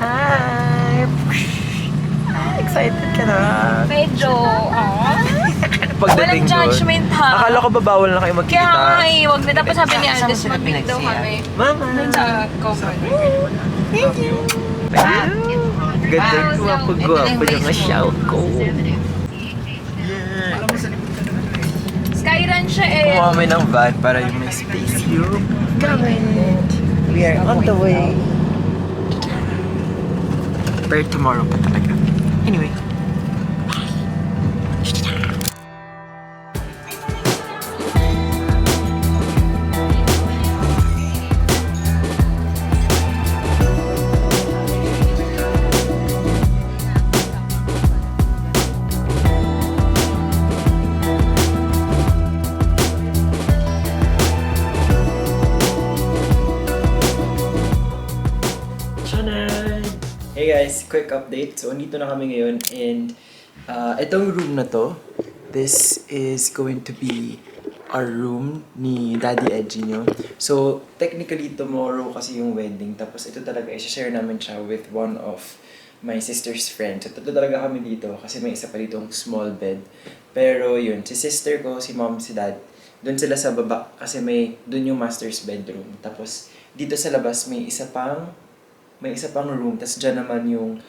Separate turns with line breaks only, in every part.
Hi! Excited ka na?
Medyo,
Pagdating
walang judgment, ha?
Akala ko ba bawal na kayo magkita?
Kaya nga eh, wag na. Tapos sabi ni
Saan
Aldous,
sila
mag-meet daw
pinagsiya?
kami.
Mama!
Dun sa common.
Thank you! Ganda ko ako gwapo yung asawa ko.
Skyrun siya eh.
Kumuha kami ng van para yung may space you. Comment! We are on the way. Pero tomorrow pa talaga. Anyway. Hey guys, quick update. So, andito na kami ngayon and itong room na to, this is going to be our room ni Daddy Edgy nyo. So, technically tomorrow kasi yung wedding. Tapos ito talaga, i-share namin siya with one of my sister's friends. So, tatlo talaga kami dito kasi may isa pa ditong small bed. Pero yun, si sister ko, si mom, si dad, doon sila sa baba kasi doon yung master's bedroom. Tapos dito sa labas may isa pang room, tas dyan naman yung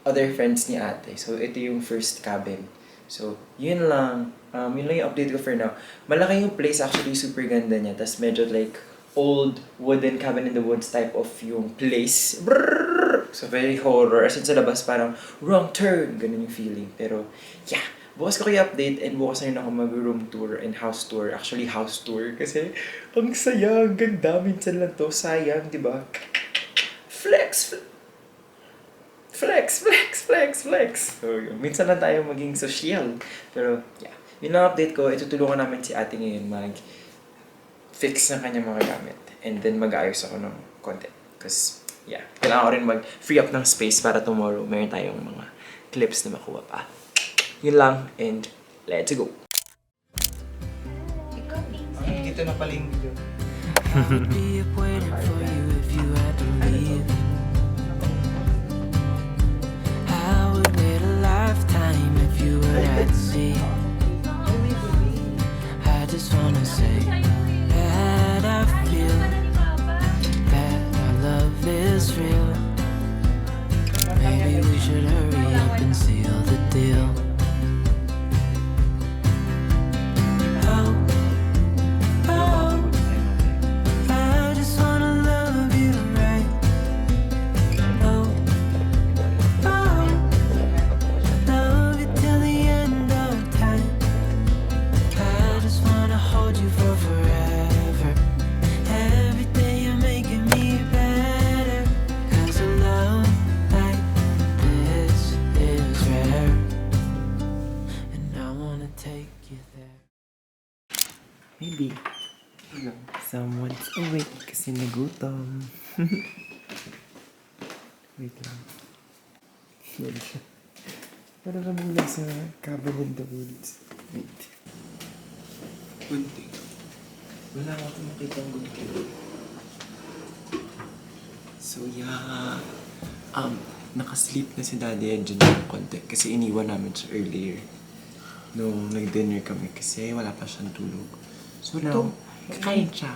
other friends ni ate. So, ito yung first cabin. So, yun lang. Yun lang yung update ko for now. Malaki yung place, actually, super ganda niya. Tas medyo like old wooden cabin in the woods type of yung place. Brrrr! So, very horror. As in sa labas, parang wrong turn. Ganun yung feeling. Pero, yeah. Bukas ko kayo update and bukas na rin ako mag-room tour and house tour. Actually, house tour. Kasi, ang saya, ang ganda. Minsan lang to. Sayang, di ba? Flex! Flex, flex, flex, flex. So, yun. Minsan lang tayo maging social. Pero, yeah. Yun lang update ko. Itutulungan namin si ate ngayon mag-fix ng kanyang mga gamit. And then, mag-aayos ako ng content. Because, yeah. Kailangan ko rin mag-free up ng space para tomorrow meron tayong mga clips na makuha pa. Yun lang. And, let's go.
Dito na pala yung video.
Be up waiting for you if you had to leave. I would wait a lifetime if you were at sea. I just wanna say that I feel that our love is real. Maybe we should hurry up and seal the deal.
Maybe someone's awake kasi nagutom. Wait lang. Yan siya. Para kaming nasa cabin in the woods. Wait. Kunti. Wala akong makita ang gunting. So yeah. Nakasleep na si Daddy Edge ng konti kasi iniwan namin siya earlier. Nung nag-dinner kami kasi wala pa siyang tulog. So now, kakain siya.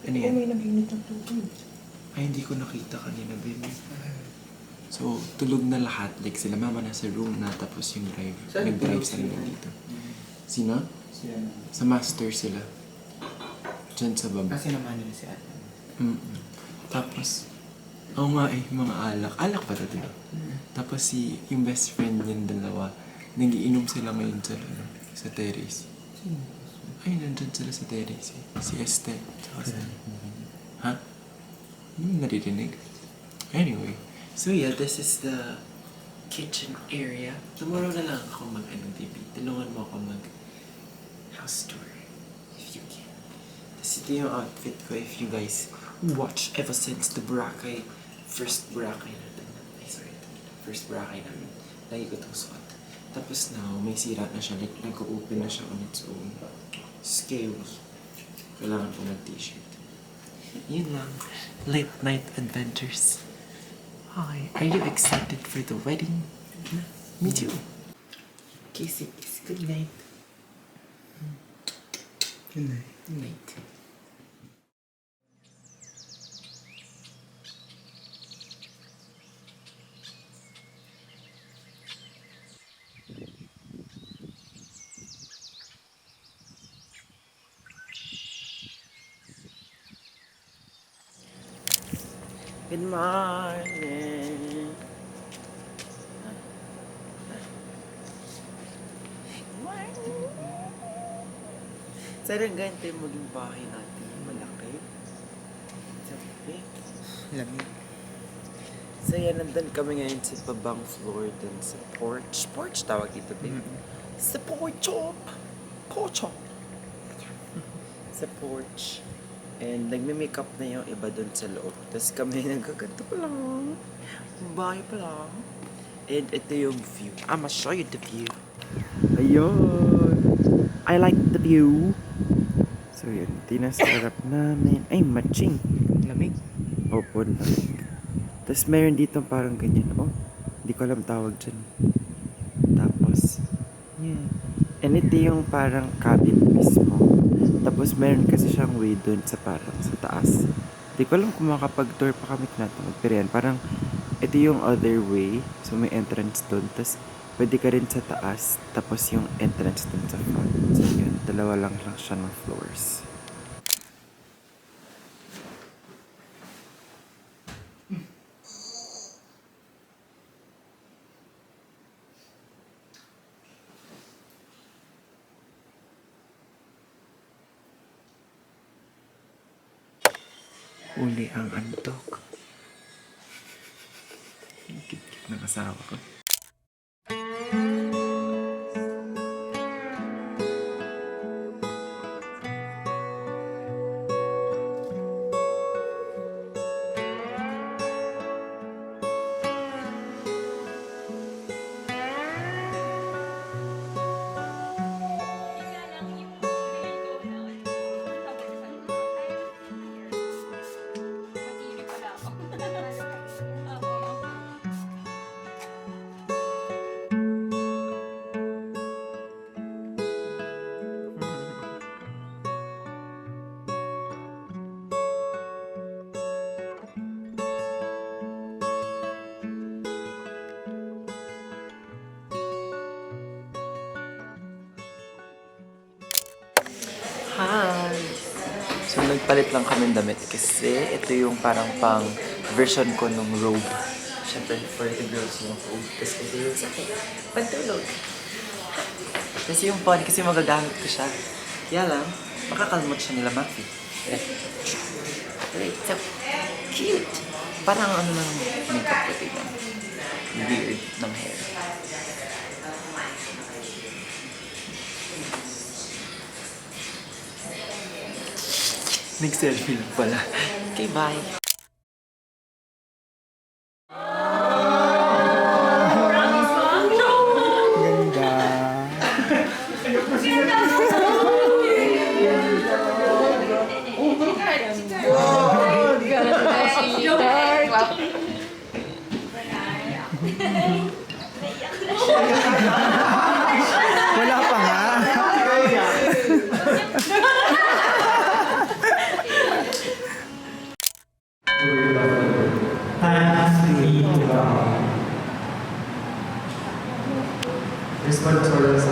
Ano yan?
May naginit ang tubig.
Ay, hindi ko nakita kanina, baby. So, tulog na lahat. Like, sila mama nasa room na, tapos yung drive. Nag-drive sila dito. Sino?
Sila na.
Sa master sila. Diyan sa baba.
Kasi naman nila si ate.
Tapos, nga yung mga alak. Alak pa ito, diba? Tapos yung best friend niyan dalawa, nagiinom sila ngayon sa terrace. Ay, nandun sila sa terrace. Si Esther. Ha? Naririnig. Anyway. So yeah, this is the kitchen area. Tomorrow na lang ako baby. Tulungan mo ako house tour. If you can. Tapos ito yung outfit ko if you guys watch ever since the first Boracay natin. First Boracay namin. Lagi ko itong suot. Tapos now, may sira na siya. Like, nag-open na siya on its own. Scales. Kailangan ko mag-t-shirt. Yun lang. Late night adventures. Hi, are you excited for the wedding? Me too. Kiss, good night.
Yun na.
Good night. Good morning. Sana ganito yung maging bahay natin. Malaki. Sabi.
Lamig.
So yan, nandun kami ngayon sa babang floor dun sa porch. Porch tawag dito, babe. Sa porchop. Porchop. Sa porch. And nagme-makeup na yung iba dun sa loob. Tapos kami nagkaganto pa lang. Bahay pa lang. And ito yung view. I'ma show you the view. Ayun. I like the view. So yun, tinasarap namin. Ay, matching.
Lamig.
Opo, lamig. Tapos meron dito parang ganyan. Oh, hindi ko alam tawag dyan. Tapos, yeah. And ito yung parang cabin mismo. Tapos meron kasi siyang way dun sa parang sa taas. Hindi ko alam kung makapag-tour pa kami tinatawag. Pero yan, parang ito yung other way. So may entrance dun. Tapos pwede ka rin sa taas. Tapos yung entrance dun sa front. So yun, dalawa lang siya ng floors. Uli ang antok. Kit-kit ng asawa ko. Hi! So, nagpalit lang kami ng damit kasi ito yung parang pang version ko nung robe. Siyempre, for the girls yung robe. Tapos ito yung sa akin. Pantulog. Tapos yung phone kasi magagamit ko siya. Kaya lang, makakalmot siya nila Mafi. Wait, so cute! Parang ano lang makeup ko tignan. Weird ng hair. Nag-selfie lang pala. Okay, bye.
Ganda. Wala pa nga.
Respond to us.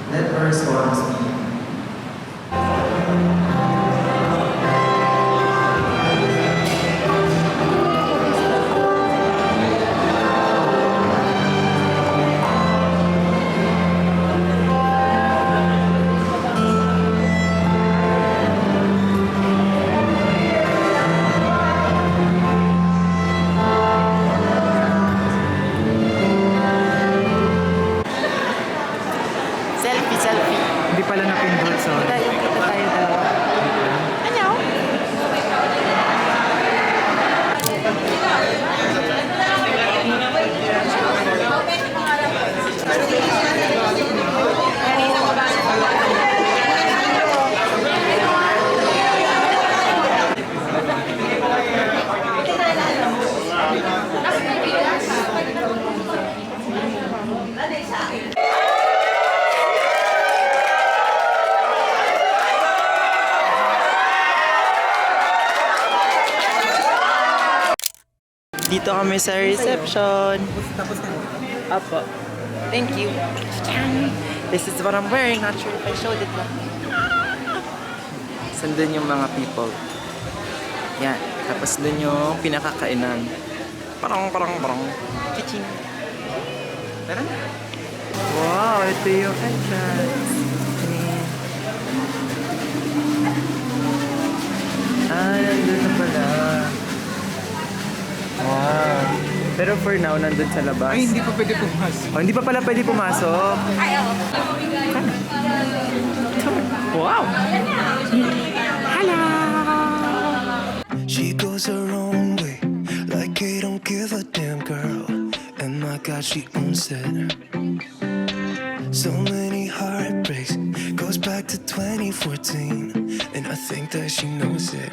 Let our response be.
Hindi pala
Dito kami sa reception.
Tapos na.
Apo. Thank you. This is what I'm wearing. Not sure if I showed it lang. Sandun yung mga people. Yan. Tapos dun yung pinakakainan. Parang. Chiching. Tara na. Wow, ito yung entrance. Nandun na pala. Wow. Pero for now, nandun sa labas.
Ay, hindi pa pwede pumasok.
Oh, hindi pa pala pwede pumasok. Wow! Hello!
She goes her own way, like I don't give a damn girl. And my God, she owns it. So many heartbreaks, goes back to 2014. And I think that she knows it.